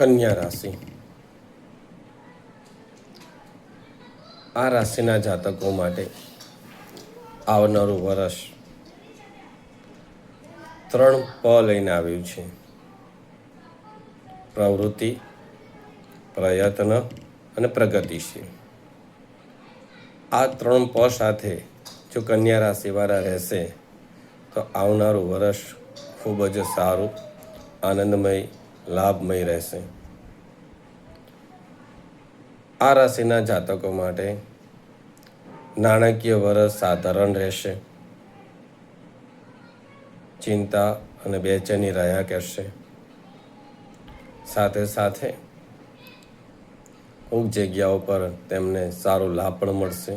કન્યા રાશિ. આ રાશિના જાતકો માટે આવનારું વર્ષ 3 પ લઈને આવ્યું છે. પ્રવૃત્તિ, પ્રયત્ન અને પ્રગતિશીલ. આ 3 પ સાથે જો કન્યા રાશિવાળા રહેશે તો આવનારું વર્ષ ખૂબ જ સારું, આનંદમય, લાભમય રહેશે. આ રાશિના જાતકો માટે નાણાકીય વર્ષ સાધારણ રહેશે. ચિંતા અને બેચેની રહ્યા કરશે. સાથે સાથે અમુક જગ્યાઓ પર તેમને સારો લાભ પણ મળશે.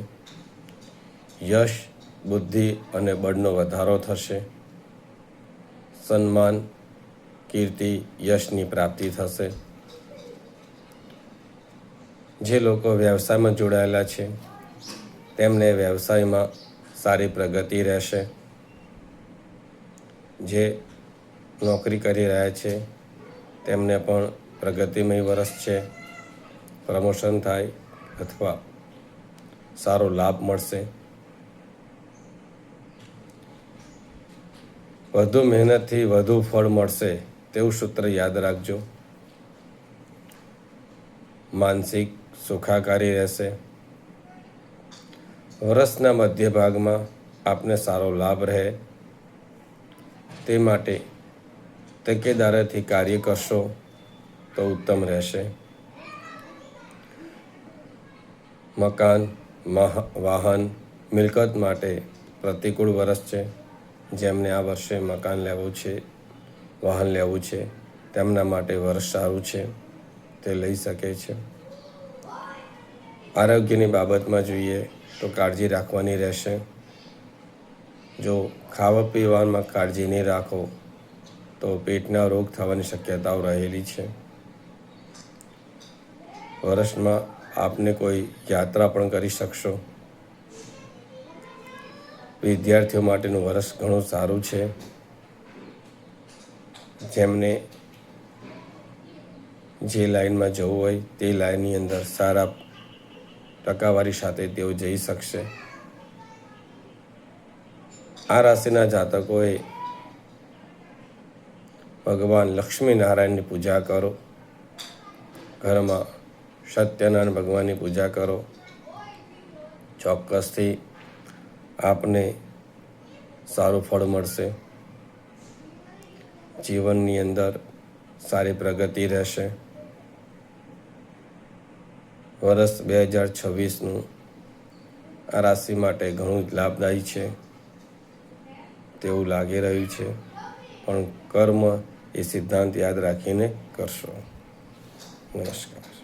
યશ, બુદ્ધિ અને બળનો વધારો થશે. સન્માન, કીર્તિ, યશની પ્રાપ્તિ થશે. જે લોકો વ્યવસાયમાં જોડાયેલા છે તેમને વ્યવસાયમાં સારી પ્રગતિ રહેશે. જે નોકરી કરી રહ્યા છે તેમને પણ પ્રગતિમય વર્ષ છે. પ્રમોશન થાય અથવા સારો લાભ મળશે. વધુ મહેનતથી વધુ ફળ મળશે તેવું સૂત્ર યાદ રાખજો. માનસિક સુખાકારી રહેશે. વર્ષના મધ્ય ભાગમાં આપને સારો લાભ રહે તે માટે તકેદારીથી કાર્ય કરશો તો ઉત્તમ રહેશે. મકાન, વાહન, મિલકત માટે પ્રતિકૂળ વર્ષ છે. જેમને આ વર્ષે મકાન લેવું છે, વાહન લેવું છે, તેમના માટે વર્ષ સારું છે, તે લઈ શકે છે. આરોગ્યની બાબતમાં જોઈએ તો કાળજી રાખવાની રહેશે. જો ખાવા પીવામાં કાળજી નહીં રાખો તો પેટના રોગ થવાની શક્યતાઓ રહેલી છે. વર્ષમાં આપને કોઈ યાત્રા પણ કરી શકશો. વિદ્યાર્થીઓ માટેનું વર્ષ ઘણું સારું છે. જેમને જે લાઈનમાં જવું હોય તે લાઈનની અંદર સારા ટકાવારી સાથે તેઓ જઈ શકશે. આ રાશિના જાતકોએ ભગવાન લક્ષ્મીનારાયણની પૂજા કરો. ઘરમાં સત્યનારાયણ ભગવાનની પૂજા કરો. ચોક્કસથી આપને સારું ફળ મળશે. જીવનની અંદર સારી પ્રગતિ રહેશે. વર્ષ 2026નું આ રાશિ માટે ઘણું જ લાભદાયી છે તેવું લાગી રહ્યું છે. પણ કર્મ એ સિદ્ધાંત યાદ રાખીને કરશો. નમસ્કાર.